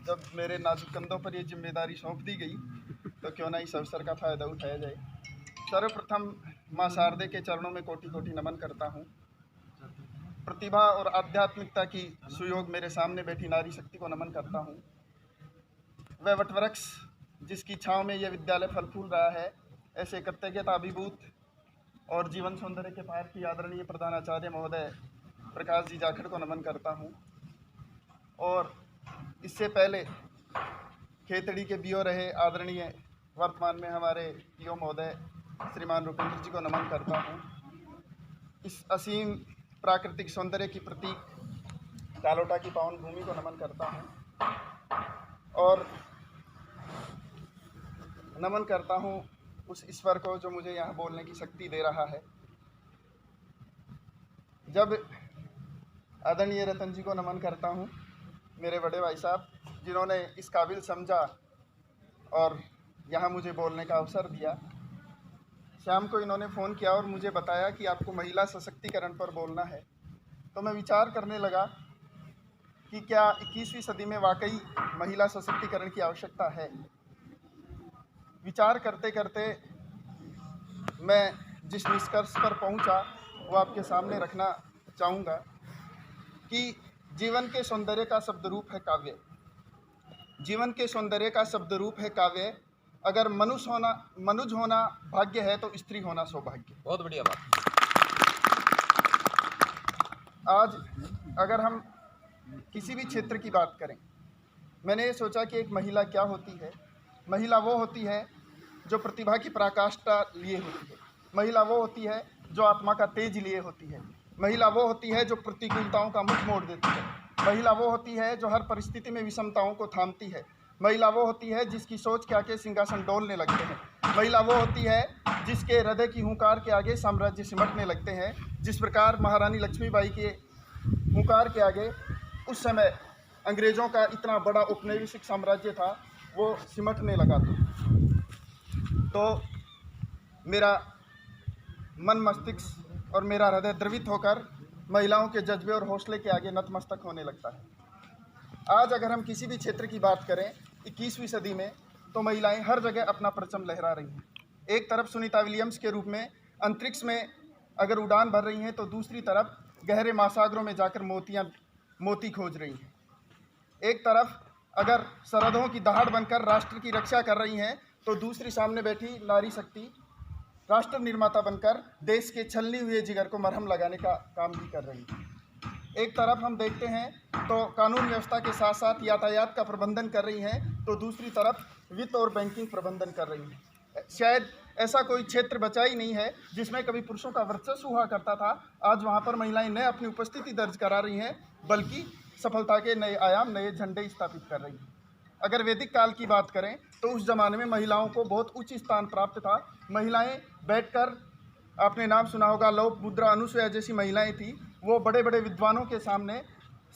जब मेरे नाजुक कंधों पर ये जिम्मेदारी सौंप दी गई तो क्यों ना इस अवसर का फ़ायदा उठाया जाए। सर्वप्रथम माँ शारदे के चरणों में कोटि कोटि नमन करता हूँ। प्रतिभा और आध्यात्मिकता की सुयोग मेरे सामने बैठी नारी शक्ति को नमन करता हूँ। वह वटवृक्ष जिसकी छाँव में यह विद्यालय फल फूल रहा है, ऐसे कृतज्ञता अभिभूत और जीवन सौंदर्य के पार की आदरणीय प्रधानाचार्य महोदय प्रकाश जी जाखड़ को नमन करता हूँ। और इससे पहले खेतड़ी के बीओ रहे आदरणीय वर्तमान में हमारे पीओ महोदय श्रीमान रुपेंद्र जी को नमन करता हूँ। इस असीम प्राकृतिक सौंदर्य की प्रतीक कालोटा की पावन भूमि को नमन करता हूँ और नमन करता हूँ उस ईश्वर को जो मुझे यहाँ बोलने की शक्ति दे रहा है। जब आदरणीय रतन जी को नमन करता हूँ, मेरे बड़े भाई साहब जिन्होंने इस काबिल समझा और यहाँ मुझे बोलने का अवसर दिया। शाम को इन्होंने फ़ोन किया और मुझे बताया कि आपको महिला सशक्तिकरण पर बोलना है। तो मैं विचार करने लगा कि क्या 21वीं सदी में वाकई महिला सशक्तिकरण की आवश्यकता है। विचार करते करते मैं जिस निष्कर्ष पर पहुंचा वो आपके सामने रखना चाहूँगा कि जीवन के सौंदर्य का शब्द रूप है काव्य। जीवन के सौंदर्य का शब्द रूप है काव्य। अगर मनुज होना भाग्य है तो स्त्री होना सौभाग्य। बहुत बढ़िया बात। आज अगर हम किसी भी क्षेत्र की बात करें, मैंने ये सोचा कि एक महिला क्या होती है। महिला वो होती है जो प्रतिभा की पराकाष्ठा लिए होती है। महिला वो होती है जो आत्मा का तेज लिए होती है। महिला वो होती है जो प्रतिकूलताओं का मुख मोड़ देती है। महिला वो होती है जो हर परिस्थिति में विषमताओं को थामती है। महिला वो होती है जिसकी सोच के आगे सिंहासन डोलने लगते हैं। महिला वो होती है जिसके हृदय की हुंकार के आगे साम्राज्य सिमटने लगते हैं। जिस प्रकार महारानी लक्ष्मीबाई के हुंकार के आगे उस समय अंग्रेज़ों का इतना बड़ा औपनिवेशिक साम्राज्य था, वो सिमटने लगा था। तो मेरा मन मस्तिष्क और मेरा हृदय द्रवित होकर महिलाओं के जज्बे और हौसले के आगे नतमस्तक होने लगता है। आज अगर हम किसी भी क्षेत्र की बात करें 21वीं सदी में, तो महिलाएं हर जगह अपना परचम लहरा रही हैं। एक तरफ सुनीता विलियम्स के रूप में अंतरिक्ष में अगर उड़ान भर रही हैं, तो दूसरी तरफ गहरे महासागरों में जाकर मोती खोज रही हैं। एक तरफ अगर सरहदों की दहाड़ बनकर राष्ट्र की रक्षा कर रही हैं, तो दूसरी सामने बैठी नारी शक्ति राष्ट्र निर्माता बनकर देश के छलनी हुए जिगर को मरहम लगाने का काम भी कर रही है। एक तरफ हम देखते हैं तो कानून व्यवस्था के साथ साथ यातायात का प्रबंधन कर रही हैं, तो दूसरी तरफ वित्त और बैंकिंग प्रबंधन कर रही हैं। शायद ऐसा कोई क्षेत्र बचा ही नहीं है जिसमें कभी पुरुषों का वर्चस्व हुआ करता था। आज वहाँ पर महिलाएं न अपनी उपस्थिति दर्ज करा रही हैं, बल्कि सफलता के नए आयाम, नए झंडे स्थापित कर रही हैं। अगर वैदिक काल की बात करें तो उस ज़माने में महिलाओं को बहुत उच्च स्थान प्राप्त था। महिलाएं बैठकर, आपने नाम सुना होगा, लौह मुद्रा अनुसुया जैसी महिलाएं थी। वो बड़े बड़े विद्वानों के सामने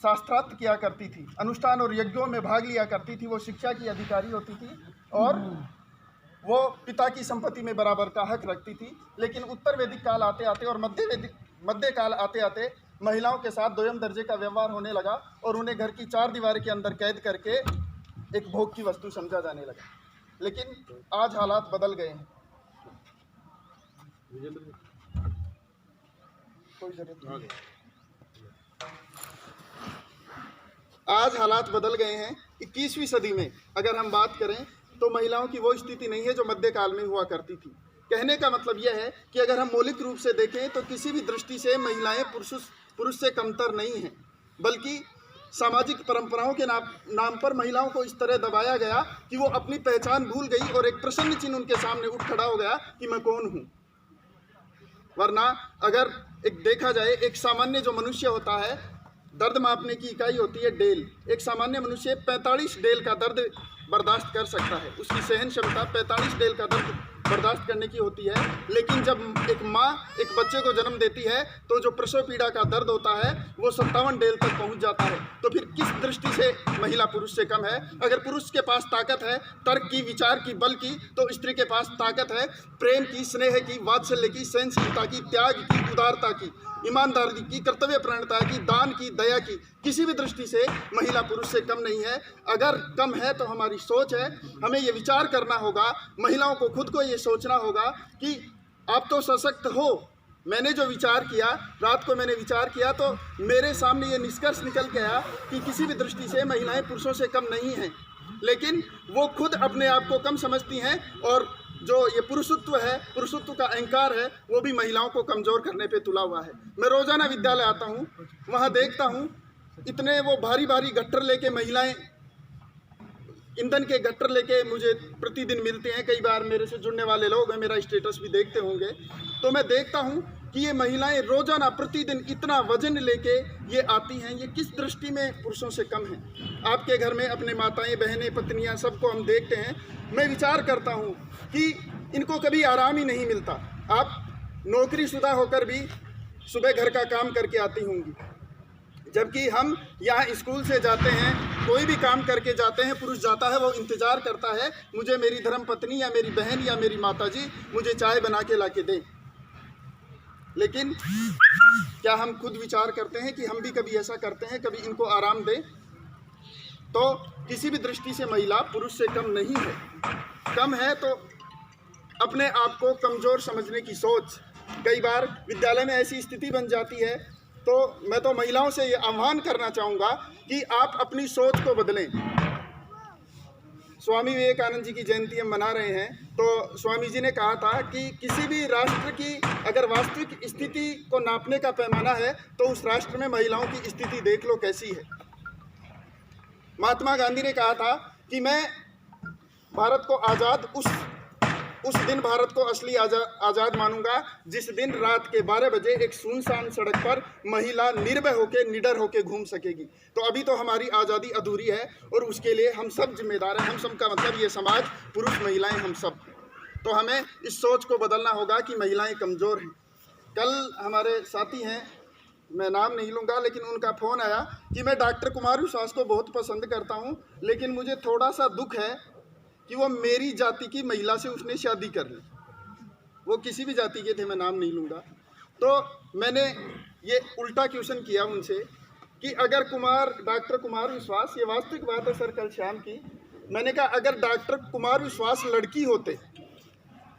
शास्त्रार्थ किया करती थी, अनुष्ठान और यज्ञों में भाग लिया करती थी। वो शिक्षा की अधिकारी होती थी और वो पिता की संपत्ति में बराबर का हक रखती थी। लेकिन उत्तर वैदिक काल आते आते और मध्य काल आते आते महिलाओं के साथ दोयम दर्जे का व्यवहार होने लगा और उन्हें घर की चार दीवार के अंदर कैद करके एक भोग की वस्तु समझा जाने लगा। लेकिन आज हालात बदल गए हैं। कोई जरूरत नहीं। आज हालात बदल गए हैं। 21वीं सदी में अगर हम बात करें तो महिलाओं की वो स्थिति नहीं है जो मध्यकाल में हुआ करती थी। कहने का मतलब यह है कि अगर हम मौलिक रूप से देखें तो किसी भी दृष्टि से महिलाएं पुरुष से कमतर नहीं हैं, बल्कि सामाजिक परंपराओं के नाम पर महिलाओं को इस तरह दबाया गया कि वो अपनी पहचान भूल गई और एक प्रश्न चिन्ह उनके सामने उठ खड़ा हो गया कि मैं कौन हूँ। वरना अगर एक देखा जाए, एक सामान्य जो मनुष्य होता है, दर्द मापने की इकाई होती है डेल। एक सामान्य मनुष्य 45 डेल का दर्द बर्दाश्त कर सकता है। उसकी सहन क्षमता 45 डेल का दर्द बर्दाश्त करने की होती है, लेकिन जब एक माँ एक बच्चे को जन्म देती है तो जो प्रसव पीड़ा का दर्द होता है वो 57 डेल तक पहुंच जाता है। तो फिर किस दृष्टि से महिला पुरुष से कम है? अगर पुरुष के पास ताकत है तर्क की, विचार की, बल की, तो स्त्री के पास ताकत है प्रेम की, स्नेह की, वात्सल्य की, सहनशीलता की, त्याग की, उदारता की, ईमानदारी की, कर्तव्य परायणता की, दान की, दया की। किसी भी दृष्टि से महिला पुरुष से कम नहीं है। अगर कम है तो हमारी सोच है। हमें ये विचार करना होगा, महिलाओं को खुद को ये सोचना होगा कि आप तो सशक्त हो। मैंने जो विचार किया, रात को मैंने विचार किया तो मेरे सामने ये निष्कर्ष निकल के आया कि किसी भी दृष्टि से महिलाएं पुरुषों से कम नहीं हैं, लेकिन वो खुद अपने आप को कम समझती हैं और जो ये पुरुषत्व है, पुरुषत्व का अहंकार है, वो भी महिलाओं को कमज़ोर करने पे तुला हुआ है। मैं रोज़ाना विद्यालय आता हूँ, वहाँ देखता हूँ इतने वो भारी भारी गट्टर लेके महिलाएं, ईंधन के गट्टर लेके मुझे प्रतिदिन मिलते हैं। कई बार मेरे से जुड़ने वाले लोग हैं, मेरा स्टेटस भी देखते होंगे, तो मैं देखता हूँ कि ये महिलाएं रोज़ाना प्रतिदिन इतना वजन लेके ये आती हैं। ये किस दृष्टि में पुरुषों से कम हैं? आपके घर में अपने माताएं, बहनें, पत्नियां सबको हम देखते हैं। मैं विचार करता हूँ कि इनको कभी आराम ही नहीं मिलता। आप नौकरीशुदा होकर भी सुबह घर का काम करके आती होंगी, जबकि हम यहाँ स्कूल से जाते हैं, कोई भी काम करके जाते हैं, पुरुष जाता है वो इंतज़ार करता है मुझे मेरी धर्मपत्नी या मेरी बहन या मेरी माताजी मुझे चाय बना के ला के दें। लेकिन क्या हम खुद विचार करते हैं कि हम भी कभी ऐसा करते हैं, कभी इनको आराम दें? तो किसी भी दृष्टि से महिला पुरुष से कम नहीं है। कम है तो अपने आप को कमज़ोर समझने की सोच। कई बार विद्यालय में ऐसी स्थिति बन जाती है, तो मैं तो महिलाओं से ये आह्वान करना चाहूँगा कि आप अपनी सोच को बदलें। स्वामी विवेकानंद जी की जयंती हम मना रहे हैं, तो स्वामी जी ने कहा था कि किसी भी राष्ट्र की अगर वास्तविक स्थिति को नापने का पैमाना है तो उस राष्ट्र में महिलाओं की स्थिति देख लो कैसी है। महात्मा गांधी ने कहा था कि मैं भारत को आज़ाद उस दिन भारत को असली आज़ाद मानूंगा जिस दिन रात के 12 बजे एक सुनसान सड़क पर महिला निर्भय होकर, निडर होकर घूम सकेगी। तो अभी तो हमारी आज़ादी अधूरी है और उसके लिए हम सब जिम्मेदार हैं। हम सब का मतलब ये समाज, पुरुष महिलाएं, हम सब। तो हमें इस सोच को बदलना होगा कि महिलाएं कमज़ोर हैं। कल हमारे साथी हैं, मैं नाम नहीं लूँगा, लेकिन उनका फ़ोन आया कि मैं डॉक्टर कुमार विश्वास को बहुत पसंद करता हूँ, लेकिन मुझे थोड़ा सा दुख है कि वो मेरी जाति की महिला से उसने शादी कर ली। वो किसी भी जाति के थे, मैं नाम नहीं लूँगा। तो मैंने ये उल्टा क्वेश्चन किया उनसे कि अगर डॉक्टर कुमार विश्वास, ये वास्तविक बात है सर कल शाम की, मैंने कहा अगर डॉक्टर कुमार विश्वास लड़की होते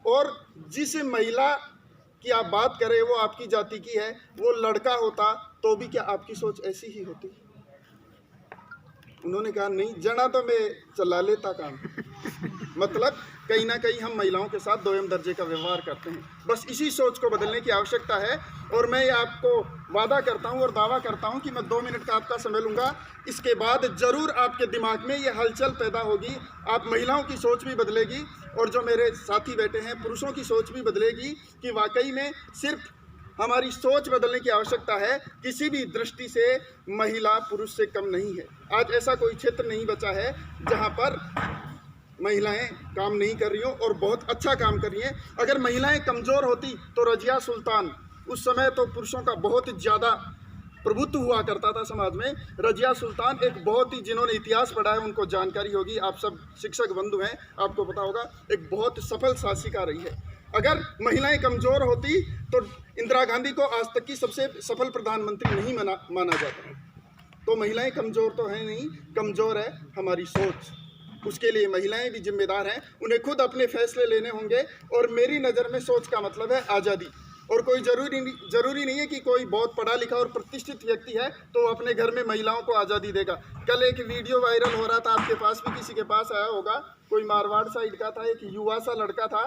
और जिस महिला की आप बात करें वो आपकी जाति की है, वो लड़का होता, तो भी क्या आपकी सोच ऐसी ही होती? उन्होंने कहा नहीं, जना तो मैं चला लेता काम। मतलब कहीं ना कहीं हम महिलाओं के साथ दोयम दर्जे का व्यवहार करते हैं। बस इसी सोच को बदलने की आवश्यकता है। और मैं आपको वादा करता हूं और दावा करता हूं कि मैं 2 मिनट का आपका समय लूँगा, इसके बाद ज़रूर आपके दिमाग में ये हलचल पैदा होगी। आप महिलाओं की सोच भी बदलेगी और जो मेरे साथी बैठे हैं पुरुषों की सोच भी बदलेगी कि वाकई में सिर्फ हमारी सोच बदलने की आवश्यकता है। किसी भी दृष्टि से महिला पुरुष से कम नहीं है। आज ऐसा कोई क्षेत्र नहीं बचा है जहाँ पर महिलाएं काम नहीं कर रही हो और बहुत अच्छा काम कर रही हैं। अगर महिलाएं कमज़ोर होती तो रजिया सुल्तान, उस समय तो पुरुषों का बहुत ज़्यादा प्रभुत्व हुआ करता था समाज में। रजिया सुल्तान एक बहुत ही, जिन्होंने इतिहास पढ़ा है उनको जानकारी होगी, आप सब शिक्षक बंधु हैं, आपको पता होगा, एक बहुत सफल शासिका रही है। अगर महिलाएं कमज़ोर होती तो इंदिरा गांधी को आज तक की सबसे सफल प्रधानमंत्री नहीं माना जाता। तो महिलाएं कमज़ोर तो है नहीं, कमज़ोर है हमारी सोच। उसके लिए महिलाएं भी जिम्मेदार हैं, उन्हें खुद अपने फैसले लेने होंगे। और मेरी नज़र में सोच का मतलब है आज़ादी। और कोई ज़रूरी नहीं है कि कोई बहुत पढ़ा लिखा और प्रतिष्ठित व्यक्ति है तो अपने घर में महिलाओं को आज़ादी देगा। कल एक वीडियो वायरल हो रहा था, आपके पास भी किसी के पास आया होगा, कोई मारवाड़ साइड का था, एक युवा सा लड़का था,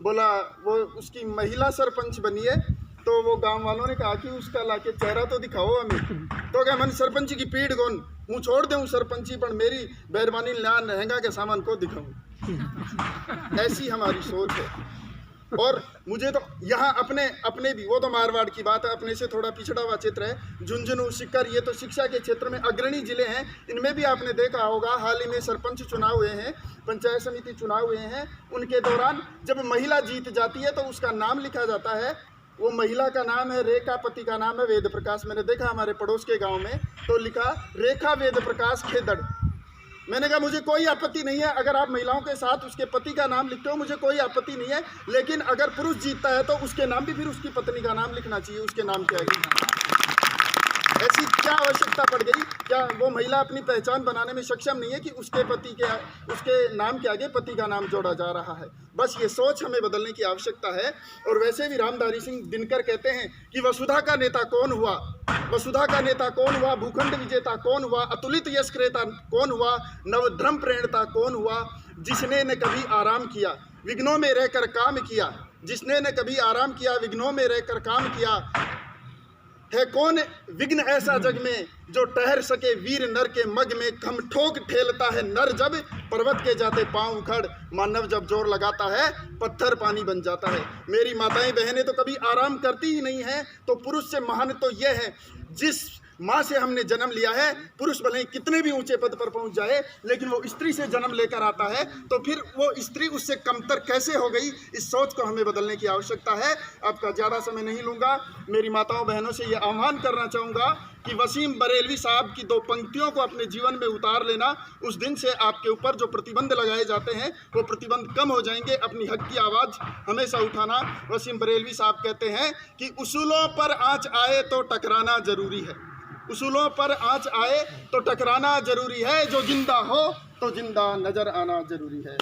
बोला वो उसकी महिला सरपंच बनी है, तो वो गांव वालों ने कहा कि उसका लाके चेहरा तो दिखाओ हमें। तो क्या मन सरपंच की पीठ कौन मुँह छोड़ दूँ सरपंची, पर मेरी मेहरबानी लहंगा के सामान को दिखाऊँ। ऐसी हमारी सोच है। और मुझे तो यहाँ अपने भी, वो तो मारवाड़ की बात है, अपने से थोड़ा पिछड़ा हुआ क्षेत्र है, झुंझुनू, सीकर, ये तो शिक्षा के क्षेत्र में अग्रणी जिले हैं। इनमें भी आपने देखा होगा हाल ही में सरपंच चुनाव हुए हैं, पंचायत समिति चुनाव हुए हैं, उनके दौरान जब महिला जीत जाती है तो उसका नाम लिखा जाता है। वो महिला का नाम है रेखा, पति का नाम है वेद प्रकाश। मैंने देखा हमारे पड़ोस के गाँव में तो लिखा रेखा वेद प्रकाश खेदड़। मैंने कहा मुझे कोई आपत्ति नहीं है अगर आप महिलाओं के साथ उसके पति का नाम लिखते हो, मुझे कोई आपत्ति नहीं है, लेकिन अगर पुरुष जीतता है तो उसके नाम भी फिर उसकी पत्नी का नाम लिखना चाहिए, उसके नाम के आगे। ऐसी क्या आवश्यकता पड़ गई? क्या वो महिला अपनी पहचान बनाने में सक्षम नहीं है कि उसके नाम के आगे पति का नाम जोड़ा जा रहा है? बस ये सोच हमें बदलने की आवश्यकता है। और वैसे भी रामधारी सिंह दिनकर कहते हैं कि वसुधा का नेता कौन हुआ, वसुधा का नेता कौन हुआ, भूखंड विजेता कौन हुआ, अतुलित यश क्रेता कौन हुआ, नवधर्म प्रेरणता कौन हुआ, जिसने न कभी आराम किया विघ्नों में रहकर काम किया, जिसने न कभी आराम किया विघ्नों में रहकर काम किया। है कौन विघ्न ऐसा जग में जो ठहर सके वीर नर के मग में, खम ठोक ठेलता है नर जब पर्वत के जाते पांव उखड़, मानव जब जोर लगाता है पत्थर पानी बन जाता है। मेरी माताएं बहनें तो कभी आराम करती ही नहीं है। तो पुरुष से महान तो यह है जिस माँ से हमने जन्म लिया है। पुरुष भले ही कितने भी ऊंचे पद पर पहुंच जाए, लेकिन वो स्त्री से जन्म लेकर आता है, तो फिर वो स्त्री उससे कमतर कैसे हो गई? इस सोच को हमें बदलने की आवश्यकता है। आपका ज़्यादा समय नहीं लूँगा। मेरी माताओं बहनों से ये आह्वान करना चाहूँगा कि वसीम बरेलवी साहब की 2 पंक्तियों को अपने जीवन में उतार लेना। उस दिन से आपके ऊपर जो प्रतिबंध लगाए जाते हैं वो प्रतिबंध कम हो जाएंगे। अपनी हक की आवाज़ हमेशा उठाना। वसीम बरेलवी साहब कहते हैं कि उसूलों पर आँच आए तो टकराना ज़रूरी है, उसूलों पर आँच आए तो टकराना जरूरी है, जो जिंदा हो तो जिंदा नजर आना जरूरी है।